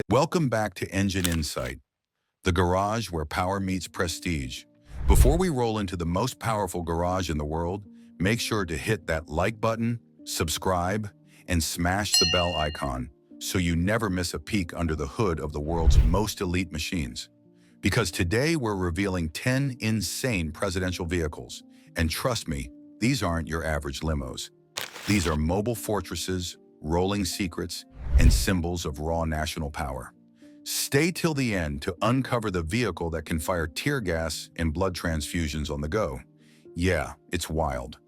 Welcome back to Engine Insight, the garage where power meets prestige. Before we roll into the most powerful garage in the world, make sure to hit that like button, subscribe, and smash the bell icon so you never miss a peek under the hood of the world's most elite machines. Because today we're revealing 10 insane presidential vehicles. And trust me, these aren't your average limos. These are mobile fortresses, rolling secrets, and symbols of raw national power. Stay till the end to uncover the vehicle that can fire tear gas and blood transfusions on the go. Yeah, it's wild.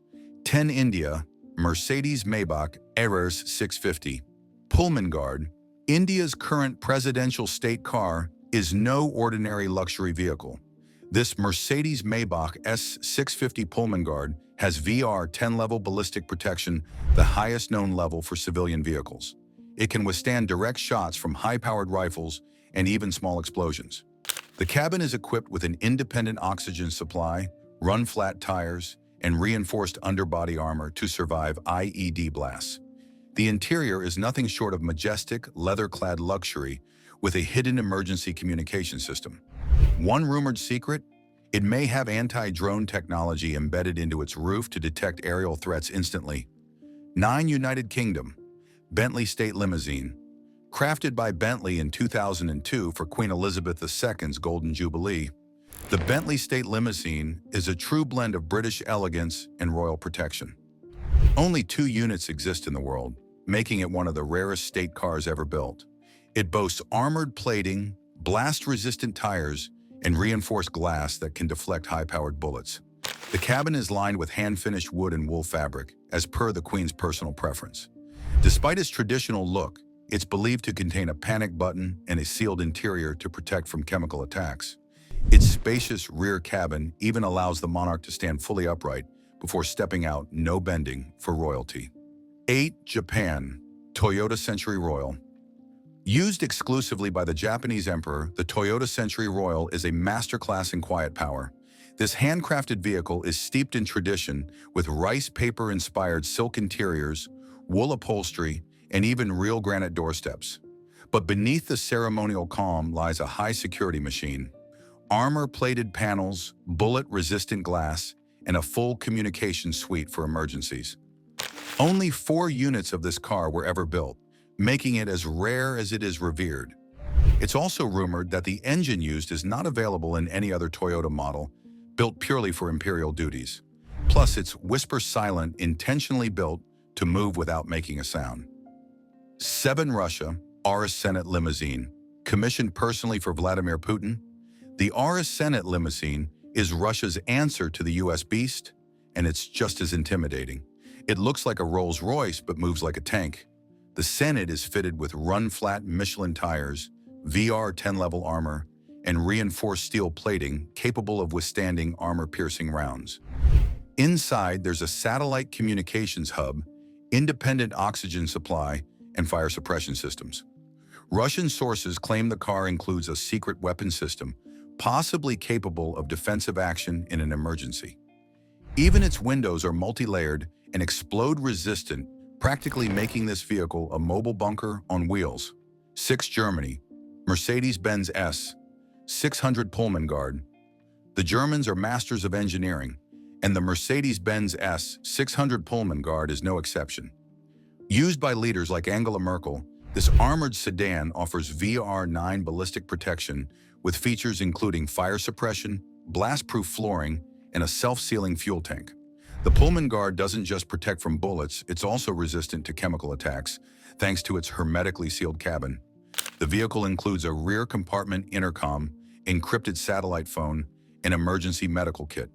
10 India, Mercedes-Maybach Aurus 650. Pullman Guard, India's current presidential state car, is no ordinary luxury vehicle. This Mercedes-Maybach S650 Pullman Guard has VR 10-level ballistic protection, the highest known level for civilian vehicles. It can withstand direct shots from high-powered rifles and even small explosions. The cabin is equipped with an independent oxygen supply, run-flat tires, and reinforced underbody armor to survive IED blasts. The interior is nothing short of majestic, leather-clad luxury with a hidden emergency communication system. One rumored secret? It may have anti-drone technology embedded into its roof to detect aerial threats instantly. 9 United Kingdom, Bentley State Limousine. Crafted by Bentley in 2002 for Queen Elizabeth II's Golden Jubilee, the Bentley State Limousine is a true blend of British elegance and royal protection. Only 2 units exist in the world, making it one of the rarest state cars ever built. It boasts armored plating, blast-resistant tires, and reinforced glass that can deflect high-powered bullets. The cabin is lined with hand-finished wood and wool fabric, as per the Queen's personal preference. Despite its traditional look, it's believed to contain a panic button and a sealed interior to protect from chemical attacks. Its spacious rear cabin even allows the monarch to stand fully upright before stepping out, no bending, for royalty. 8 Japan, Toyota Century Royal. Used exclusively by the Japanese emperor, the Toyota Century Royal is a masterclass in quiet power. This handcrafted vehicle is steeped in tradition with rice paper-inspired silk interiors, wool upholstery, and even real granite doorsteps. But beneath the ceremonial calm lies a high-security machine. Armor-plated panels, bullet-resistant glass, and a full communication suite for emergencies. Only 4 units of this car were ever built, making it as rare as it is revered. It's also rumored that the engine used is not available in any other Toyota model, built purely for imperial duties. Plus, it's whisper-silent, intentionally built to move without making a sound. 7 Russia, Aurus Senat Limousine. Commissioned personally for Vladimir Putin, the Aurus Senat Limousine is Russia's answer to the US Beast, and it's just as intimidating. It looks like a Rolls-Royce but moves like a tank. The Senat is fitted with run-flat Michelin tires, VR 10-level armor, and reinforced steel plating capable of withstanding armor-piercing rounds. Inside, there's a satellite communications hub, independent oxygen supply, and fire suppression systems. Russian sources claim the car includes a secret weapon system, possibly capable of defensive action in an emergency. Even its windows are multi-layered and explode-resistant, practically making this vehicle a mobile bunker on wheels. 6 Germany, Mercedes-Benz S600 Pullman Guard. The Germans are masters of engineering, and the Mercedes-Benz S600 Pullman Guard is no exception. Used by leaders like Angela Merkel, this armored sedan offers VR9 ballistic protection with features including fire suppression, blast-proof flooring, and a self-sealing fuel tank. The Pullman Guard doesn't just protect from bullets, it's also resistant to chemical attacks, thanks to its hermetically sealed cabin. The vehicle includes a rear compartment intercom, encrypted satellite phone, and emergency medical kit.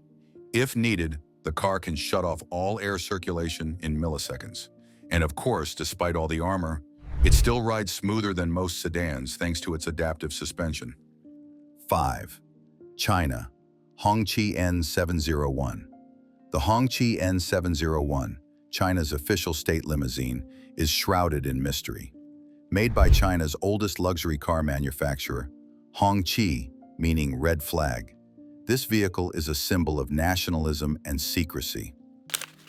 If needed, the car can shut off all air circulation in milliseconds. And of course, despite all the armor, it still rides smoother than most sedans thanks to its adaptive suspension. 5. China, Hongqi N701. The Hongqi N701, China's official state limousine, is shrouded in mystery. Made by China's oldest luxury car manufacturer, Hongqi, meaning red flag, this vehicle is a symbol of nationalism and secrecy.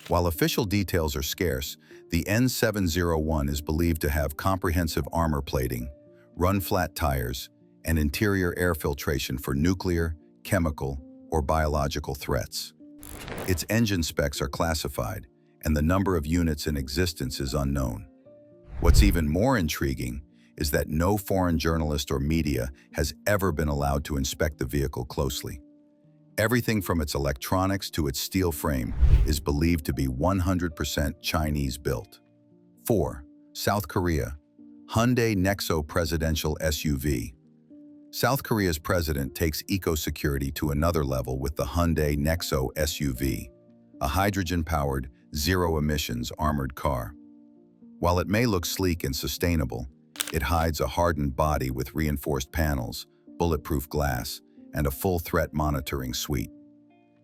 While official details are scarce, the N701 is believed to have comprehensive armor plating, run-flat tires, and interior air filtration for nuclear, chemical, or biological threats. Its engine specs are classified, and the number of units in existence is unknown. What's even more intriguing is that no foreign journalist or media has ever been allowed to inspect the vehicle closely. Everything from its electronics to its steel frame is believed to be 100% Chinese-built. 4. South Korea. Hyundai Nexo presidential SUV. South Korea's president takes eco-security to another level with the Hyundai Nexo SUV, a hydrogen-powered, zero-emissions armored car. While it may look sleek and sustainable, it hides a hardened body with reinforced panels, bulletproof glass, and a full threat monitoring suite.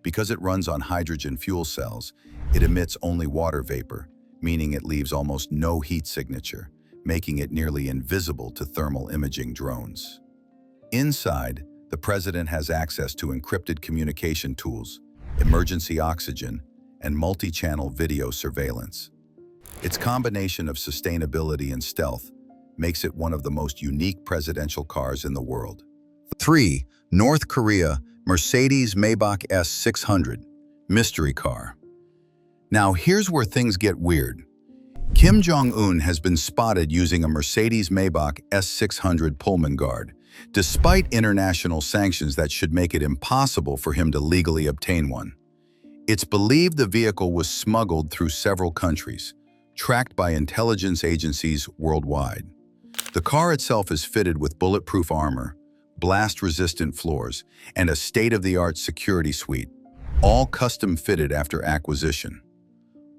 Because it runs on hydrogen fuel cells, it emits only water vapor, meaning it leaves almost no heat signature, making it nearly invisible to thermal imaging drones. Inside, the president has access to encrypted communication tools, emergency oxygen, and multi-channel video surveillance. Its combination of sustainability and stealth makes it one of the most unique presidential cars in the world. 3. North Korea Mercedes-Maybach S600 Mystery Car. Now here's where things get weird. Kim Jong-un has been spotted using a Mercedes-Maybach S600 Pullman guard, despite international sanctions that should make it impossible for him to legally obtain one. It's believed the vehicle was smuggled through several countries, tracked by intelligence agencies worldwide. The car itself is fitted with bulletproof armor, blast-resistant floors, and a state-of-the-art security suite, all custom-fitted after acquisition.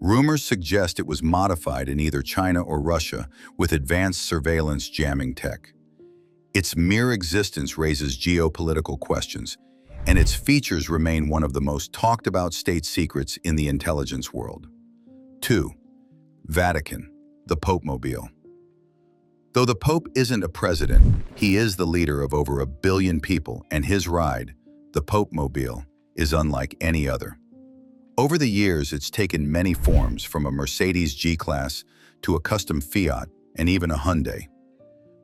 Rumors suggest it was modified in either China or Russia with advanced surveillance jamming tech. Its mere existence raises geopolitical questions, and its features remain one of the most talked-about state secrets in the intelligence world. 2. Vatican, the Pope-mobile. Though the Pope isn't a president, he is the leader of over 1 billion people, and his ride, the Pope-mobile, is unlike any other. Over the years, it's taken many forms, from a Mercedes G-Class to a custom Fiat and even a Hyundai.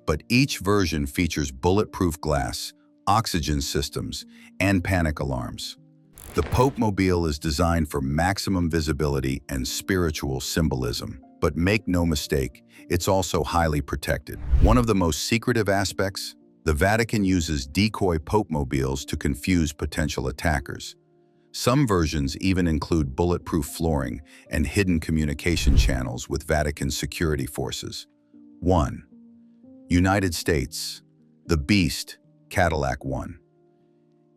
But each version features bulletproof glass, oxygen systems, and panic alarms. The Pope-mobile is designed for maximum visibility and spiritual symbolism. But make no mistake, it's also highly protected. One of the most secretive aspects, the Vatican uses decoy Pope-mobiles to confuse potential attackers. Some versions even include bulletproof flooring and hidden communication channels with Vatican security forces. 1. United States, the Beast, Cadillac One.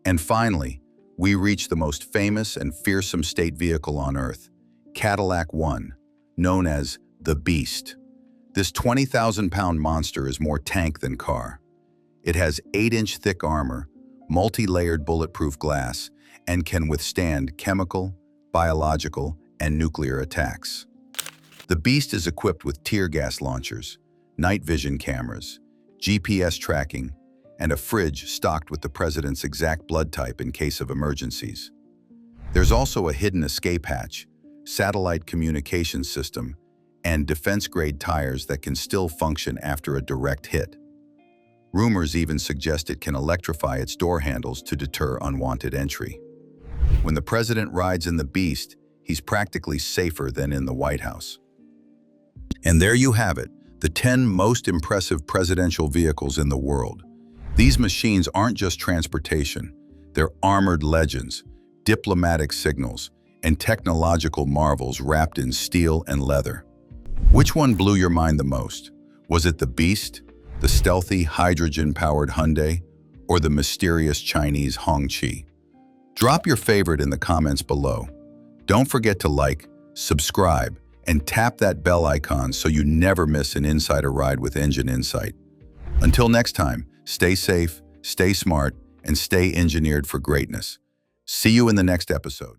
And finally, we reach the most famous and fearsome state vehicle on Earth, Cadillac One, known as the Beast. This 20,000-pound monster is more tank than car. It has 8-inch thick armor, multi-layered bulletproof glass, and can withstand chemical, biological, and nuclear attacks. The Beast is equipped with tear gas launchers, night vision cameras, GPS tracking, and a fridge stocked with the president's exact blood type in case of emergencies. There's also a hidden escape hatch, satellite communication system, and defense-grade tires that can still function after a direct hit. Rumors even suggest it can electrify its door handles to deter unwanted entry. When the president rides in the Beast, he's practically safer than in the White House. And there you have it, the 10 most impressive presidential vehicles in the world. These machines aren't just transportation, they're armored legends, diplomatic signals, and technological marvels wrapped in steel and leather. Which one blew your mind the most? Was it the Beast, the stealthy hydrogen-powered Hyundai, or the mysterious Chinese Hongqi? Drop your favorite in the comments below. Don't forget to like, subscribe, and tap that bell icon so you never miss an insider ride with Engine Insight. Until next time, stay safe, stay smart, and stay engineered for greatness. See you in the next episode.